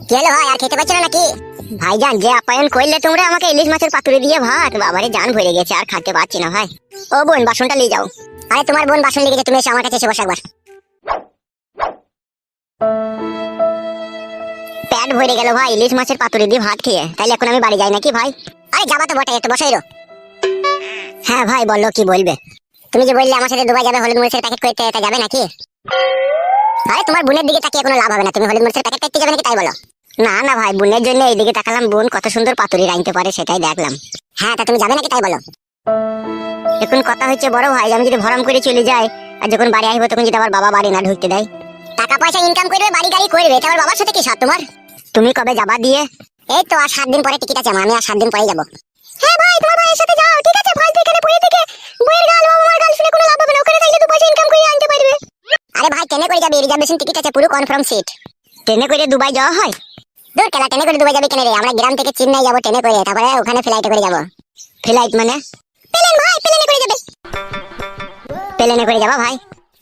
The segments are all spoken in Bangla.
কি হলো ভাই, আর খেতে পাচ্ছ না নাকি? ভাইজান, যে আপ্যায়ন করলে তোমরা আমাকে ইলিশ মাছের পাতুরি দিয়ে ভাত, বাবারে জান ভরে গেছে, আর খেতে পাচ্ছি না ভাই। ও বোন, বাসনটা নিয়ে যাও। আরে তোমার বোন বাসন লেগেছে, তুমি এসে আমার কাছে এসে বসো একবার। পেট ভরে গেল ভাই ইলিশ মাছের পাতুরি দিয়ে ভাত খেয়ে। তাইলে এখন আমি বাড়ি যাই নাকি ভাই? আরে যাবা তো বটে, একটু বসাই রো। হ্যাঁ ভাই বললো, কি বলবে? তুমি যে বললে আমার সাথে দুবাই যাবে হলুদ মরিচের প্যাকেট করতে, তা যাবে নাকি? আরে তোমার বোনের দিকে তাকিয়ে কোনো লাভ হবে না, তুমি হলুদ মরিচের প্যাকেট করতে যাবে নাকি তাই বলো। না না ভাই, বোনের জন্য এইদিকে তাকালাম, বোন কত সুন্দর পাতুরি রাঁধতে পারে সেটাই দেখলাম। হ্যাঁ, তা তুমি যাবে নাকি তাই বলো। এখন কথা হচ্ছে বড় ভাই, আমি যদি ভরম করে চলে যাই আর যখন বাড়ি আসবো তখন যদি আমার বাবা বাড়ি না ঢুকতে দেয়। টাকা পয়সা ইনকাম করবে, বাড়ি গাড়ি করবে, এটা আমার বাবার সাথে কি সাথ তোমার? তুমি কবে যাবা দিয়ে? এই তো আর 7 দিন পরে টিকিট আছে, আমি আর 7 দিন পরে যাবো। হ্যাঁ ভাই, তোমার ভাইয়ের সাথে যাও, ঠিক আছে? ফালতু এখানে পড়ে থেকে বইয়ের গাল বাবা মার গাল শুনে কোনো লাভ হবে না, ওখানে যাইলে 2 পয়সা ইনকাম করে আনতে পারবে। আরে ভাই, ট্রেনে করে যাবে, রিজার্ভেশন টিকিট আছে, পুরো কনফার্ম সিট। ট্রেনে করে দুবাই যাওয়া হয়? দূর কেলা, ট্রেনে করে দুবাই যাবে কেন রে? আমরা গ্রাম থেকে চেন্নাই যাবো ট্রেনে করে, তারপরে ওখানে ফ্লাইটে করে যাবো। ফ্লাইট মানে? প্লেন ভাই, প্লেনে করে যাবে। প্লেনে করে যাবো ভাই?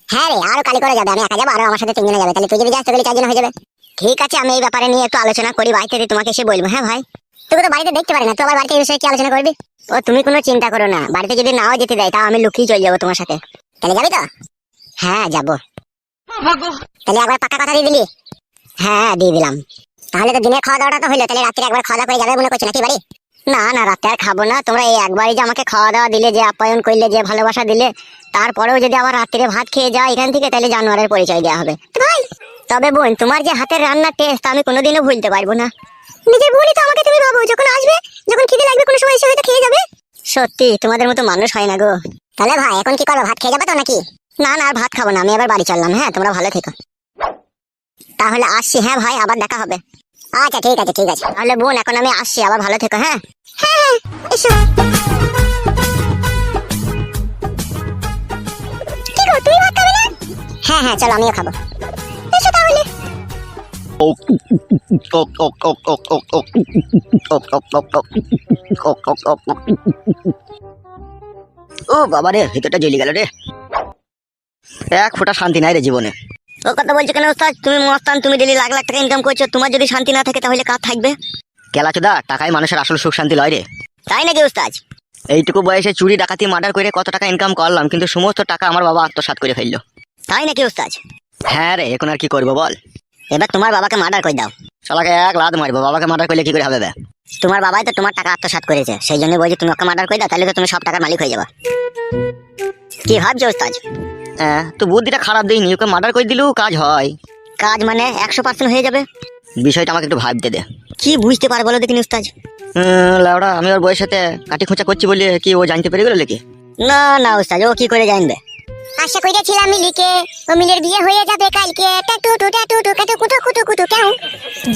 হ্যাঁ রে, আরো কালি করে যাবে, আমি একা যাবো, আর আমার সাথে 3 জনে যাবে। তাহলে তুই যদি যাস তাহলে 4 জন হয়ে যাবে। ঠিক আছে, আমি এই ব্যাপারে নিয়ে একটু আলোচনা করি বাড়িতে, তোমাকে এসে বলবো। হ্যাঁ ভাই, তুই তো বাড়িতে দেখতে পারি না, তুই আবার বাড়িতে এই বিষয়ে কি আলোচনা করবি? ও তুমি কোনো চিন্তা করো না, বাড়িতে যদি নাও যেতে দেয় তাও আমি লুকিয়ে চলে যাবো তোমার সাথে। তাহলে যাবি তো? হ্যাঁ যাবো। তাহলে একবার পাকা কথা দিয়ে দিলি? হ্যাঁ দিয়ে দিলাম। তাহলে তো দিনের খাওয়া দাওয়াটা তো হইলো, তাহলে রাত্রে একবার খাওয়া দাওয়া করে যাবে মনে করছো নাকি বাড়ি? না না, রাতে আর খাবো না। তোমরা এই একবারই যে আমাকে খাওয়া দাওয়া দিলে, যে আপ্যায়ন করলে, যে ভালোবাসা দিলে, তারপরেও যদি আবার রাত্রে ভাত খেয়ে যাও এখান থেকে, তাহলে জানোয়ারের পরিচয় দেওয়া হবে ভাই। তবে বোন, তোমার যে হাতের রান্নার টেস্ট আমি কোনোদিনও ভুলতে পারবো না। নিজের বোনই তো আমাকে তুমি ভাবো, যখন আসবে, যখন খিদে লাগবে কোনো সময় এসে হয়তো খেয়ে যাবে। সত্যি তোমাদের মতো মানুষ হয় না গো। তাহলে ভাই এখন কি করবো, ভাত খেয়ে যাবে তো নাকি? না না, আর ভাত খাবো না, আমি আবার বাড়ি চললাম। হ্যাঁ, তোমরা ভালো থেকো। তাহলে আসছি। হ্যাঁ ভাই, আবার দেখা হবে। আচ্ছা ঠিক আছে ঠিক আছে, তাহলে বোন এখন আমি আসছি, আবার ভালো থেকো। হ্যাঁ হ্যাঁ, এসো। কি গো, তুমি ভাত খাবে না? হ্যাঁ হ্যাঁ, চলো আমিও খাবো। এসো তাহলে। ও বাবা রে, ভিতরটা জ্বলে গেল রে। এক ফোঁটা শান্তি নাই রে জীবনে। ও কথা বলছো কেন ওস্তাদ? তুমি মস্তান, তুমি ডেলি লাখ লাখ টাকা ইনকাম করছো, তোমার যদি শান্তি না থাকে তাহলে কার থাকবে? কেলাচোদা, টাকায় মানুষের আসল সুখ শান্তি লয় রে। তাই নাকি ওস্তাদ? এইটুকু বয়সে চুরি ডাকাতি মার্ডার করে কত টাকা ইনকাম করলাম, কিন্তু সমস্ত টাকা আমার বাবা আত্মসাৎ করে ফেললো। তাই নাকি ওস্তাদ? হ্যাঁ রে, এখন আর কি করবো বল। এবার তোমার বাবাকে মার্ডার করে দাও। শালাকে এক লাত মারবো, বাবাকে মার্ডার করলে কি করে হবে বে? তোমার বাবাই তো তোমার টাকা আত্মসাৎ করেছে, সেই জন্য বলছি তুমি ওকে মার্ডার করে দাও, তাহলে তো তুমি সব টাকার মালিক হয়ে যাবে। কি ভাবছো ওস্তাদ? হ্যাঁ, তো বুদ্ধিটা খারাপ দিইনি, ওকে মার্ডার করে দিলেও কাজ হয়। কাজ মানে 100% হয়ে যাবে? বিষয়টা আমাকে একটু ভাবতে দে। কি বুঝতে পারবো বলো দেখিনি ওস্তাদ? লাউড়া, আমি ওর বয়সের সাথে কাটি খোঁচা করছি বলে কি ও জানতে পেরে গেল নাকি? না না ওস্তাদ, ও কি করে জানবে? আশা করেছিলাম মিলিকে ও মিলের বিয়ে হয়ে যাবে কালকে। টাটু টু টাটু টু কাটু কুটু কুটু কুটু কেউ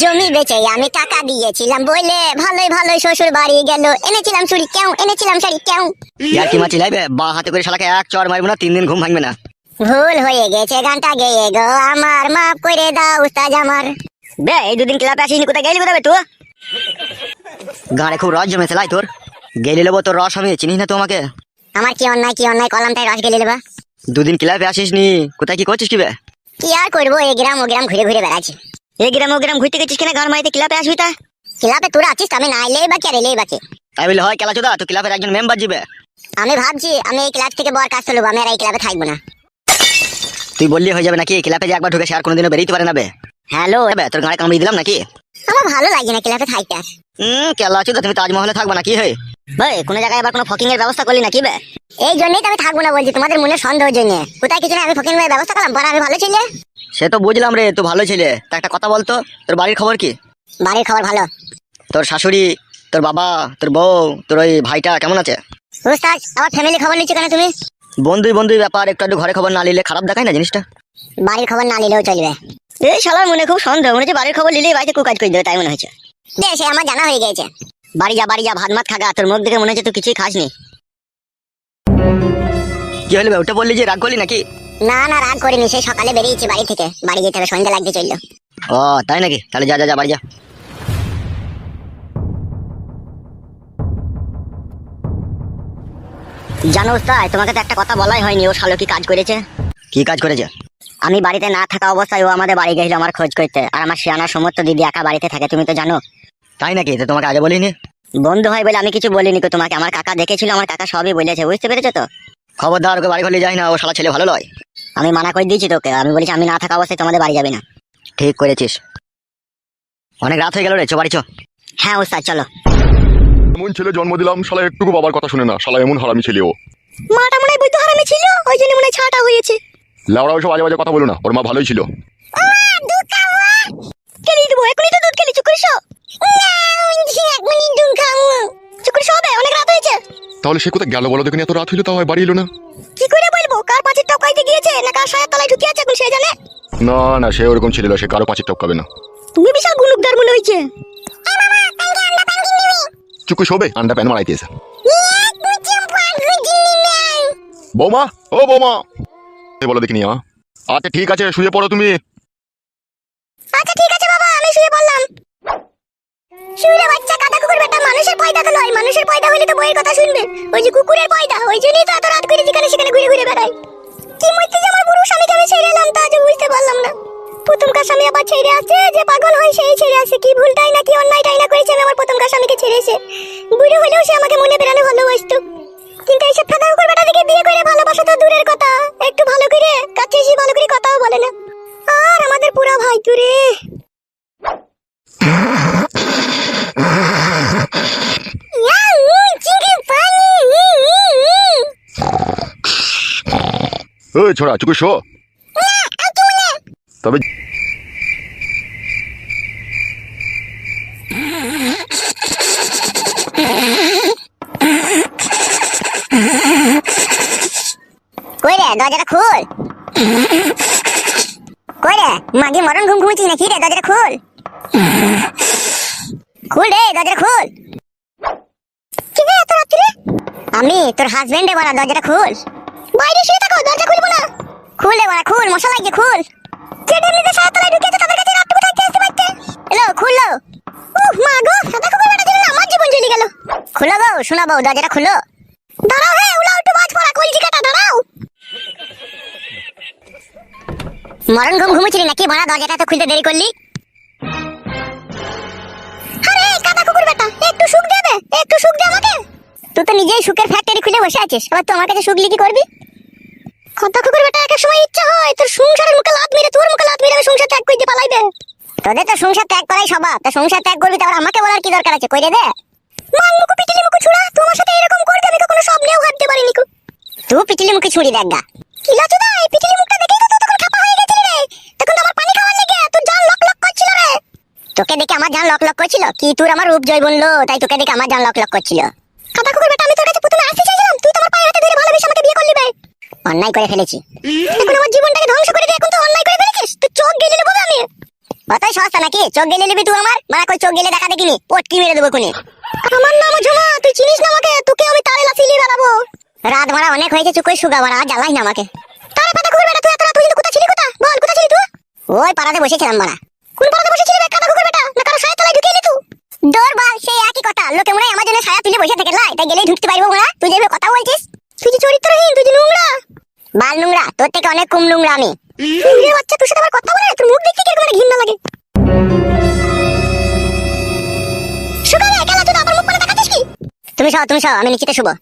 জমি বেচে আমি টাকা দিয়েছিলাম বলে ভালোই ভালোই শ্বশুর বাড়ি গেল। এনেছিলাম চুড়ি কেউ, এনেছিলাম শাড়ি কেউ। ইয়ার কি মাছি লাইবে, বা হাতে করে শালাকে এক চড় মারবো না, 3 দিন ঘুম ভাঙবে না। ভুল হয়ে গেছে, গানটা গেয়ে গো আমার, মাফ করে দাও উস্তাদ আমার। বে, এই 2 দিন ক্লাবে আসিনি, কোথায় গেলি কোথায় তুই? গাঁড়ে খুব রস জমেছে লাই তোর। গেলি নেবো তোর রস, আমি চিনিস না তোমাকে। আমার কি অন্যায় কলাম তাই রস গেলে নেবা? 2 দিন ক্লাবে আসিস নি, কোথায় কি করছিস কি বে? কি আর করবো, এই গ্রাম ও গ্রাম ঘুরে ঘুরে বেড়াচ্ছি। এই গ্রাম ও গ্রাম ঘুরতে গেছিস কেন? গান মাইতে ক্লাবে আসবি তা? ক্লাবে তোরা আছিস, আমি না এলেই বাকি আর এলেই বাকি। তাই বলে হয় কেলাচোদা, তুই ক্লাবের একজন মেম্বার জিবে। আমি ভাবছি আমি এই ক্লাব থেকে বর কাজ চলবো, আমি আর এই ক্লাবে থাকবো না। তুই বললি হয়ে যাবে নাকি? ক্লাবে যে একবার ঢুকে সে আর কোনোদিনও বেরিয়ে পারে না বে। হ্যালো, তোর গাঁড়ে কামড়িয়ে দিলাম নাকি? আমার ভালো লাগে না ক্লাবে থাকতে আর। কেলাচোদা, তুমি তাজমহলে থাকবা নাকি? হে ভাই, কোনো জায়গায় আবার কোনো ফকিং এর ব্যবস্থা করলি নাকি বে? এই জন্যই তো আমি থাকবো না বলছি, তোমাদের মনে সন্দেহের জন্য। কোথায় কিছু না, আমি ফকিং এর ব্যবস্থা করলাম, পরে আমি ভালো ছিলে। সে তো বুঝলাম রে, তুই ভালো ছেলে, তা একটা কথা বলতো, তোর বাড়ির খবর কি? বাড়ির খবর ভালো। তোর শাশুড়ি, তোর বাবা, তোর বউ, তোর ওই ভাইটা কেমন আছে? উস্তাদ, আমার ফ্যামিলি খবর নিচ্ছ কেন তুমি? বন্ধুই ব্যাপার, একটু একটু ঘরে খবর না নিলে খারাপ দেখায় না জিনিসটা? বাড়ির খবর না নিলেও চলবে। এই শালার মনে খুব সন্দেহ, মনে হচ্ছে বাড়ির খবর নিলেই বাড়িতে কুকাজ করে দেবে, তাই মনে হচ্ছে। সে আমার জানা হয়ে গেছে। বাড়ি যা ভাত মাত খাগা, তোর মুখ দেখে মনে হচ্ছে তুই কিছুই খাসনি। কি হলো বে, ওটা বললি যে রাগ করলি নাকি? না না, রাগ করিনি, সেই সকালে বেরিয়েছি বাড়ি থেকে, বাড়ি যেতে হবে, সন্ধ্যা লাগতে চললো। ও তাই নাকি? তাহলে যা যা যা, বাড়ি যা। জানো ওস্তাদ, তোমাকে তো একটা কথা বলাই হয়নি, ও শালো কি কাজ করেছে? কি কাজ করেছে? আমি বাড়িতে না থাকা অবস্থায় ও আমাদের বাড়ি গেছিল আমার খোঁজ করতে, আর আমার শিয়ানা সমস্ত দিদি একা বাড়িতে থাকে, তুমি তো জানো। তাই নাকি? তো তোমাকে আগে বলিনি? বন্ধু হয় বলে আমি কিছু বলিনি তো তোমাকে, আমার কাকা দেখেছিল, আমার কাকা সবই বলেছে, বুঝতে পেরেছো তো। খবরদার ওকে বাড়ি ঘরে যাই না, ও শালা ছেলে ভালো নয়। আমি মানা করে দিয়েছি তোকে, আমি বলেছি আমি না থাকা অবস্থায় তোমাদের বাড়ি যাবে না। ঠিক করেছিস। অনেক রাত হয়ে গেল রে, চো বাড়ি চো। হ্যাঁ ওস্তাদ চলো। এমন ছেলে জন্ম দিলাম, শালা একটুকু বাবার কথা শুনে না, শালা এমন হারামি ছেলে ও। মাটা মনে হয় বৈদ্য হারামি ছিল, ওই জন্য মনে হয় ছাটা হয়েছে। লাউড়া ওইসব বাজে বাজে কথা বলো না, ওর মা ভালোই ছিল। খেলি দেবো, এখনই তো দুধ খেলি, চুপ করে শো। এখনই দুধ খাবো, চুপ করে শো হবে, অনেক রাত হয়েছে। তাহলে সে কোথায় গেল বলো, দেখুন এত রাত হইলো তাও বাড়ি এলো না। কি করে বলবো, কার পাঁচের টপ খাইতে গিয়েছে না কার সায়ের তলায় ঢুকে আছে এখন সে জানে। না না, সে ওরকম ছিল না, সে কারো পাঁচের টপকাবে না। তুমি বিশাল গুলুকদার মনে হয়েছে। চুকু শোবে, আন্ডা প্যান মারাইতে এসে। বৌমা, ও বৌমা, বলো দেখিনি। আচ্ছা ঠিক আছে, শুয়ে পড়ো তুমি। আচ্ছা ঠিক আছে বাবা, আমি শুয়ে পড়লাম। শুয়ে বাচ্চা কাদা কুকুর বেটা, মানুষের পয়দা তো নয়, মানুষের পয়দা হলে তো বইয়ের কথা শুনবে। ওই যে কুকুরের পয়দা, ওই জন্যই তো এত রাত করে যেখানে সেখানে ঘুরে ঘুরে বেড়ায়। কি মধ্যে যে আমার পুরুষ স্বামীকে আমি ছেড়ে এলাম তা আজ বুঝতে পারলাম না। প্রথমকার স্বামী আবার ছেড়ে আসছে, যে পাগল হয় সেই ছেড়ে আসে। কি ভুলটাই না কি অন্যায়টাই না করেছে আমি আমার প্রথমকার স্বামীকে ছেড়েছে। বুড়ো হলেও সে আমাকে মনে বেড়ানো ভালোবাসতো, কিন্তু এইসব ফাঁকা কুকুর বেটা থেকে বিয়ে করে ভালোবাসা তো দূরের কথা, একটু ভালো করে কাছে এসে ভালো করে কথাও বলে না। আর আমাদের পুরা ভাই তুরে। ওই ছোড়া, চুকু শো। তবে কই রে, দরজাটা খোল। কই রে, মাগি মরণ ঘুম ঘুমছিস নাকি রে? দরজাটা খোল, খুল রে, দরজাটা খোল। কি রে এত রাত্রে? আমি তোর হাজবেন্ডে বলা, দরজাটা খোল। বাইরে শুয়ে থাকো, দরজা খুলবো না। খুল রে বলা, খুল, মশা লাগছে, খুল। যে এমনিতে সারা তলায় ঢুকেছে তাদের কাছে রাতটুকু থাকতে আসতে পারতে। এলো খুললো। উহ মা গো, সাদা কুকুর বেটা ছিল, আমার জীবন চলে গেল। খুলো গো, শোনাবো, দরজাটা খুলো। দাঁড়াও হে, উলাও একটু বাজ পড়া কলজি কাটা, দাঁড়াও। মরণ ঘুম ঘুমোচ্ছিলি নাকি বড়া? দরজাটা তো খুলতে দেরি করলি। আরে কাদা কুকুর বেটা, একটু সুখ দেবে, একটু সুখ দে আমাকে। তুই তো নিজেই সুখের ফ্যাক্টরি খুলে বসে আছিস, আবার তোমার কাছে সুখ লিখি করবি? কাদা কুকুর বেটা, এক সময় ইচ্ছা হয় তোর সংসারের মুখে লাত মেরে, তোর মুখে লাত মেরে আমি সংসার ত্যাগ করে পালাইবে। তোদের তো সংসার ত্যাগ করাই স্বভাব, তা সংসার ত্যাগ করবি, তারপর আমাকে বলার কি দরকার আছে? কইরে দে। মান মুকু পিটিলি মুকু ছুড়া, তোমার সাথে এরকম করবে আমি কখনো স্বপ্নেও ভাবতে পারিনি। তুই পিটিলি মুখে ছুড়ি দেখ গা। কি লাচু দা, এই পিটিলি মুখটা দেখেই তো তখন খাপা হয়ে গেছিলি রে। তখন তো আমার পানি খাওয়ার লেগে তোর জান লক লক করছিল রে। তোকে দেখে আমার জান লক লক করছিল? কি তোর আমার রূপ জয় বললো তাই তোকে দেখে আমার জান লক লক করছিল? কাদা কুকুর বেটা, আমি তোর কাছে প্রথমে আসতে চাইছিলাম, তুই তো আমার পায়ে হাতে ধরে ভালোবেসে আমাকে বিয়ে করলি বে। অন্যায় করে ফেলেছি, এখন আমার জীবনটাকে ধ্বংস করে দিয়ে এখন তো অন্যায় করে ফেলেছিস। তুই চোখ গেলে নেবো আমি। অতই সস্তা নাকি চোখ গেলে নিবি তুই আমার? মানে কই চোখ গেলে দেখা দেখিনি, পটকি মেরে দেবো কোনে। আমার নাম ঝুমা, তুই চিনিস না আমাকে? তোকে আমি তারে লাফিয়ে বেড়াবো। রাত মারা অনেক হয়েছে, চুকই সুগা মারা, জ্বালাই না আমাকে। তারে পাতা কুকুর বেটা, তুই এত রাত হইলো কোথা ছিলি? কোথা বল, কোথা ছিলি তুই? ওই পাড়াতে বসেছিলাম মারা। কোন পাড়াতে বসেছিলি রে কাদা কুকুর বেটা? না কারো ছায়া তলায় ঢুকিয়ে নি তুই? দৌড় বাল, সেই একই কথা। লোকে মনে হয় আমার জন্য ছায়া তুলে বসে থেকে লাই, তাই গেলেই ঢুকতে পারবো মোরা। তুই যেভাবে কথা বলছিস, তুই যে চরিত্রহীন, তুই যে নোংরা। বাল নোংরা, তোর থেকে অনেক কম নোংরা আমি। তুই বাচ্চা, তোর সাথে আমার কথা বলে তোর মুখ দেখতে কিরকম একটা ঘৃণা লাগে। সুগারে কেলা তুই আবার মুখ করে দেখাচ্ছিস কি? তুমি সব, তুমি সব, আমি নিচেতে শুবো।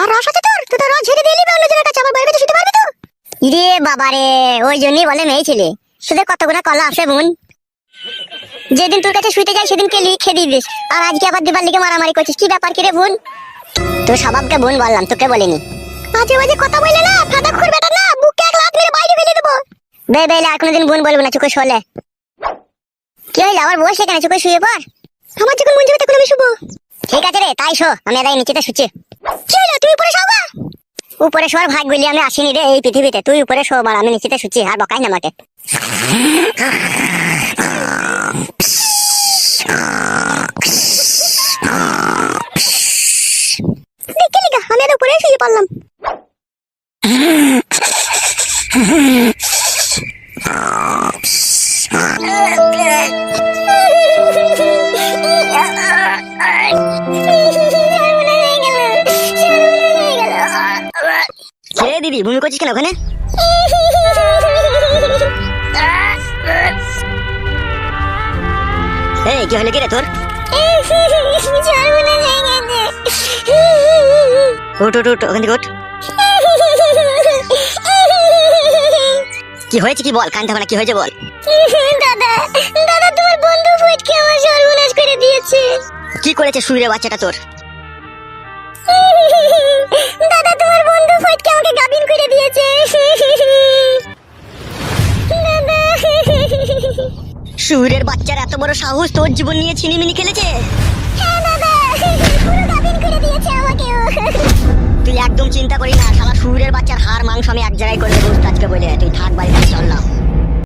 আর রস আছে তোর? তুই তো রস ঝেড়ে দিলি অন্য জনের কাছে, আবার বাইরে শুতে পারবি তো? ইরে বাবা রে, ওই জন্যই বলে মেয়ে ছেলে শুধু কতগুলো কলা আছে বোন। যেদিন তোর কাছে শুইতে যাই সেদিন কেলি খেয়ে দিস, আর আজকে আবার দিবার লিগে মারামারি করছিস। কি ব্যাপার কি রে বোন? তোর স্বভাবকে বোন বললাম, তোকে বলিনি। আজে বাজে কথা বললে না, ফাদা খুর বেটা না, বুকে এক লাত মেরে বাইরে ফেলে দেবো। বে বেলে আর কোনোদিন বোন বলবো না, চুকে শোলে। কি হইলো, আবার বসে কেন? চুকে শুয়ে পড়। আমার যখন মন যাবে তখন আমি শুবো। ঠিক আছে রে, তাই শো, আমি এদাই নিচেতে শুচ্ছি। কি হইলো, তুই উপরে শোবা? উপরে শোয়ার ভাগ বলি আমি আসিনি রে এই পৃথিবীতে। তুই উপরে শো, আর আমি নিচেতে শুচ্ছি, আর বকাই না আমাকে। দেখে লিগা আমি আর উপরে শুয়ে পড়লাম। দিদি ভূমি করছিস কেন ওখানে? এই কি হলো কি রে তোর? উঠ উঠ উঠ ওখান থেকে উঠ। কি হয়েছে কি বল, কানতে হবে না, কি হয়েছে বল। দাদা দাদা তোমার বন্ধু ফটকে আমার সর্বনাশ করে দিয়েছে। কি করেছে শুইরে বাচ্চাটা তোর? দাদা তোমার বন্ধু ফটকে আমাকে গাবিন করে দিয়েছে। দাদা শুইরের বাচ্চার এত বড় সাহস, তোর জীবন নিয়ে ছিনিমিনি খেলেছে। হ্যাঁ দাদা, পুরো গাবিন করে দিয়েছে আমাকে। তুই একদম চিন্তা করি না, শালা শুইরের বাচ্চার হাড় মাংস আমি এক জায়গায় করে দেবো আজকে বলে। তুই থাক বাড়িতে, চল না।